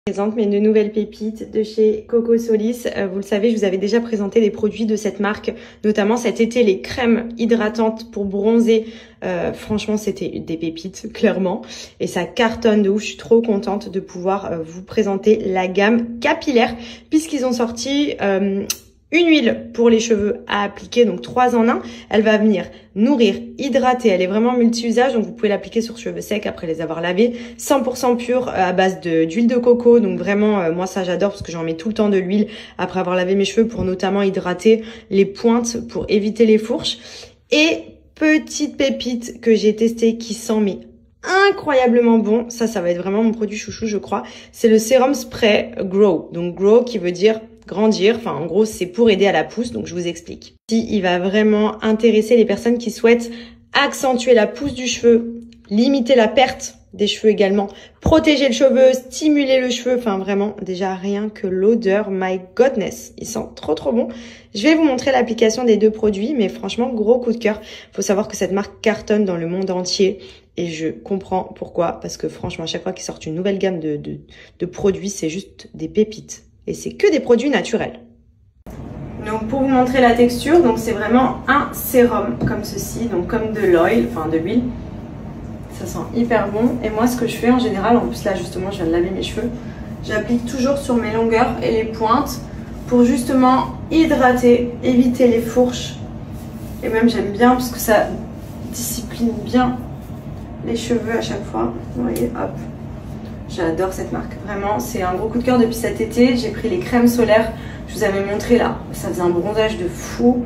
Je présente mes deux nouvelles pépites de chez Coco Solis. Vous le savez, je vous avais déjà présenté des produits de cette marque, notamment cet été les crèmes hydratantes pour bronzer. Franchement, c'était des pépites, clairement. Et ça cartonne de ouf. Je suis trop contente de pouvoir vous présenter la gamme capillaire, puisqu'ils ont sorti une huile pour les cheveux à appliquer, donc 3 en 1. Elle va venir nourrir, hydrater. Elle est vraiment multi-usage, donc vous pouvez l'appliquer sur cheveux secs après les avoir lavés. 100% pur à base d'huile de coco, donc vraiment, moi ça j'adore parce que j'en mets tout le temps de l'huile après avoir lavé mes cheveux pour notamment hydrater les pointes, pour éviter les fourches. Et petite pépite que j'ai testée qui sent mais incroyablement bon, ça va être vraiment mon produit chouchou je crois, c'est le sérum spray Grow. Donc Grow qui veut dire grandir, enfin en gros c'est pour aider à la pousse, donc je vous explique. Ici, il va vraiment intéresser les personnes qui souhaitent accentuer la pousse du cheveu, limiter la perte des cheveux également, protéger le cheveu, stimuler le cheveu, enfin vraiment déjà rien que l'odeur, my godness, il sent trop bon. Je vais vous montrer l'application des deux produits, mais franchement gros coup de cœur. Faut savoir que cette marque cartonne dans le monde entier et je comprends pourquoi, parce que franchement à chaque fois qu'ils sortent une nouvelle gamme de produits, c'est juste des pépites. Et c'est que des produits naturels. Donc pour vous montrer la texture, donc c'est vraiment un sérum comme ceci, donc comme de l'oil, enfin de l'huile. Ça sent hyper bon. Et moi ce que je fais en général, en plus là justement je viens de laver mes cheveux, j'applique toujours sur mes longueurs et les pointes pour justement hydrater, éviter les fourches. Et même j'aime bien parce que ça discipline bien les cheveux à chaque fois. Vous voyez, hop. J'adore cette marque, vraiment, c'est un gros coup de cœur depuis cet été. J'ai pris les crèmes solaires, je vous avais montré là, ça faisait un bronzage de fou.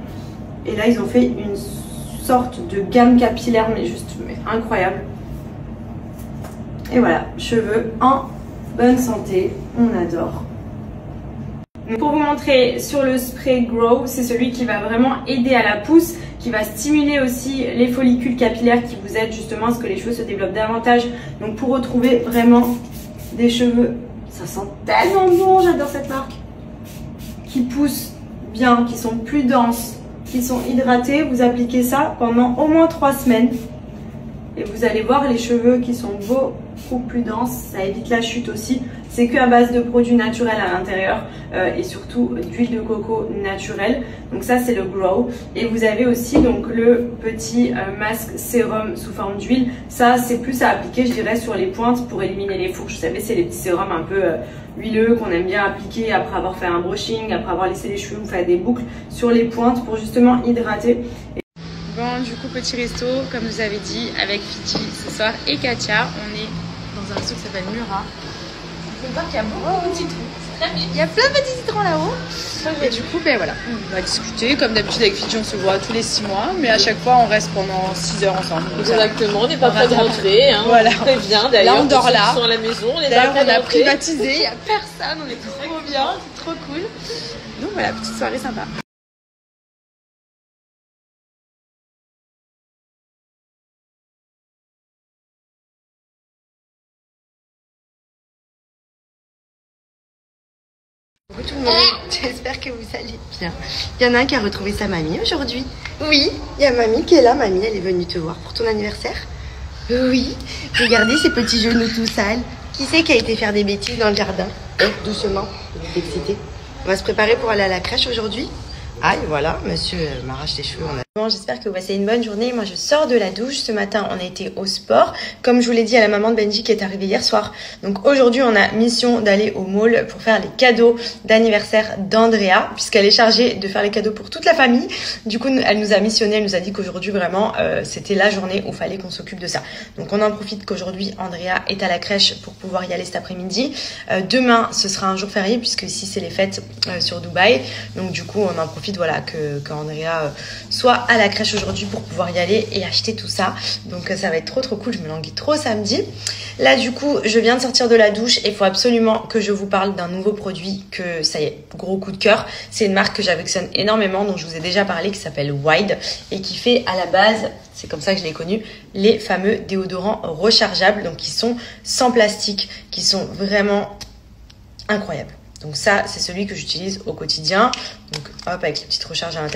Et là, ils ont fait une sorte de gamme capillaire, mais juste incroyable. Et voilà, cheveux en bonne santé, on adore. Pour vous montrer sur le spray Grow, c'est celui qui va vraiment aider à la pousse, qui va stimuler aussi les follicules capillaires qui vous aident justement à ce que les cheveux se développent davantage. Donc pour retrouver vraiment des cheveux, ça sent tellement bon, j'adore cette marque, qui poussent bien, qui sont plus denses, qui sont hydratés. Vous appliquez ça pendant au moins 3 semaines et vous allez voir les cheveux qui sont beaucoup plus denses, ça évite la chute aussi. C'est que à base de produits naturels à l'intérieur et surtout d'huile de coco naturelle. Donc ça c'est le Grow. Et vous avez aussi donc le petit masque sérum sous forme d'huile. Ça c'est plus à appliquer je dirais sur les pointes pour éliminer les fourches. Vous savez c'est les petits sérums un peu huileux qu'on aime bien appliquer après avoir fait un brushing, après avoir laissé les cheveux ou faire des boucles sur les pointes pour justement hydrater. Bon, du coup, petit resto, comme je vous avais dit, avec Fidji ce soir et Katia. On est dans un resto qui s'appelle Murat. Vous pouvez voir qu'il y a beaucoup de petits trous. C'est très bien. Il y a plein de petits citrons là-haut. Et du coup, ben voilà, on va discuter. Comme d'habitude, avec Fidji, on se voit tous les 6 mois. Mais à chaque fois, on reste pendant 6 heures ensemble. Exactement, on n'est pas prêt de rentrer. Hein, voilà. Très bien. D'ailleurs, là, on dort là. Sont à la maison. D'ailleurs, on a privatisé. Il n'y a personne. On est trop bien. C'est trop cool. Donc voilà, petite soirée sympa. Bonjour tout le monde, j'espère que vous allez bien. Il y en a un qui a retrouvé sa mamie aujourd'hui. Oui, il y a mamie qui est là. Mamie, elle est venue te voir pour ton anniversaire. Oui, regardez ces petits genoux tout sales. Qui c'est qui a été faire des bêtises dans le jardin? Doucement, vous êtes excité. On va se préparer pour aller à la crèche aujourd'hui. Aïe, voilà, monsieur m'arrache les cheveux. Bon, j'espère que vous passez une bonne journée. Moi, je sors de la douche. Ce matin, on a été au sport. Comme je vous l'ai dit à la maman de Benji qui est arrivée hier soir. Donc aujourd'hui, on a mission d'aller au mall pour faire les cadeaux d'anniversaire d'Andrea, puisqu'elle est chargée de faire les cadeaux pour toute la famille. Du coup, elle nous a missionné. Elle nous a dit qu'aujourd'hui, vraiment, c'était la journée où il fallait qu'on s'occupe de ça. Donc on en profite qu'aujourd'hui, Andrea est à la crèche pour pouvoir y aller cet après-midi. Demain, ce sera un jour férié, puisque ici, c'est les fêtes sur Dubaï. Donc du coup, on en profite, voilà, qu'Andrea soit à la crèche aujourd'hui pour pouvoir y aller et acheter tout ça. Donc ça va être trop cool, je me languis trop samedi. Là du coup je viens de sortir de la douche et il faut absolument que je vous parle d'un nouveau produit que ça y est, gros coup de cœur. C'est une marque que j'affectionne énormément, dont je vous ai déjà parlé, qui s'appelle Wild et qui fait à la base, c'est comme ça que je l'ai connu, les fameux déodorants rechargeables, donc qui sont sans plastique, qui sont vraiment incroyables. Donc ça c'est celui que j'utilise au quotidien. Donc hop, avec les petites recharges à l'intérieur.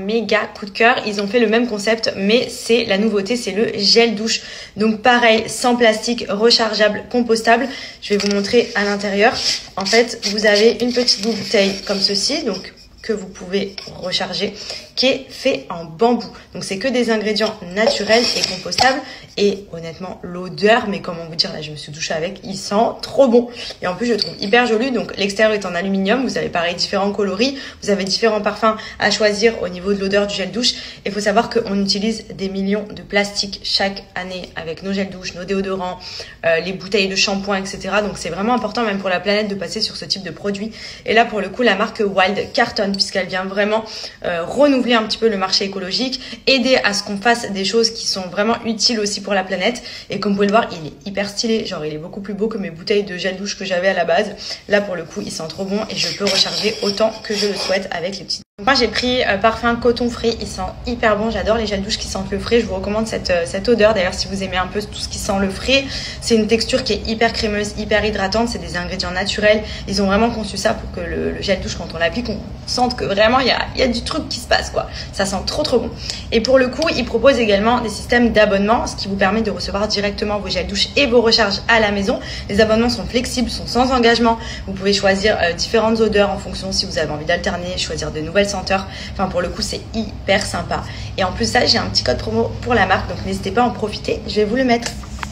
méga coup de cœur. Ils ont fait le même concept, mais c'est la nouveauté, c'est le gel douche. Donc pareil, sans plastique, rechargeable, compostable. Je vais vous montrer à l'intérieur. En fait, vous avez une petite bouteille comme ceci, donc que vous pouvez recharger, qui est fait en bambou. Donc c'est que des ingrédients naturels et compostables. Et honnêtement, l'odeur, mais comment vous dire, là je me suis douchée avec, il sent trop bon. Et en plus je le trouve hyper joli. Donc l'extérieur est en aluminium, vous avez pareil différents coloris, vous avez différents parfums à choisir au niveau de l'odeur du gel douche. Et il faut savoir qu'on utilise des millions de plastiques chaque année avec nos gels douche, nos déodorants, les bouteilles de shampoing, etc. Donc c'est vraiment important même pour la planète de passer sur ce type de produit. Et là pour le coup, la marque Wild cartonne puisqu'elle vient vraiment renouveler un petit peu le marché écologique, aider à ce qu'on fasse des choses qui sont vraiment utiles aussi pour la planète. Et comme vous pouvez le voir, il est hyper stylé, genre il est beaucoup plus beau que mes bouteilles de gel douche que j'avais à la base. Là pour le coup, il sent trop bon et je peux recharger autant que je le souhaite avec les petits. Moi j'ai pris parfum coton frais, il sent hyper bon, j'adore les gels douche qui sentent le frais, je vous recommande cette odeur. D'ailleurs si vous aimez un peu tout ce qui sent le frais, c'est une texture qui est hyper crémeuse, hyper hydratante, c'est des ingrédients naturels. Ils ont vraiment conçu ça pour que le gel douche, quand on l'applique, on sente que vraiment il y a du truc qui se passe quoi. Ça sent trop bon. Et pour le coup, ils proposent également des systèmes d'abonnement, ce qui vous permet de recevoir directement vos gels douche et vos recharges à la maison. Les abonnements sont flexibles, sont sans engagement. Vous pouvez choisir différentes odeurs en fonction si vous avez envie d'alterner, choisir de nouvelles senteurs. Enfin pour le coup c'est hyper sympa. Et en plus ça, j'ai un petit code promo pour la marque, donc n'hésitez pas à en profiter, je vais vous le mettre.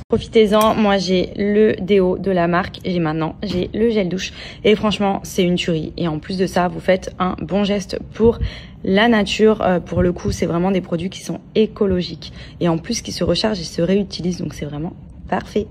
Profitez-en, moi j'ai le déo de la marque et maintenant j'ai le gel douche et franchement c'est une tuerie. Et en plus de ça, vous faites un bon geste pour la nature. Pour le coup c'est vraiment des produits qui sont écologiques et en plus qui se rechargent et se réutilisent, donc c'est vraiment parfait.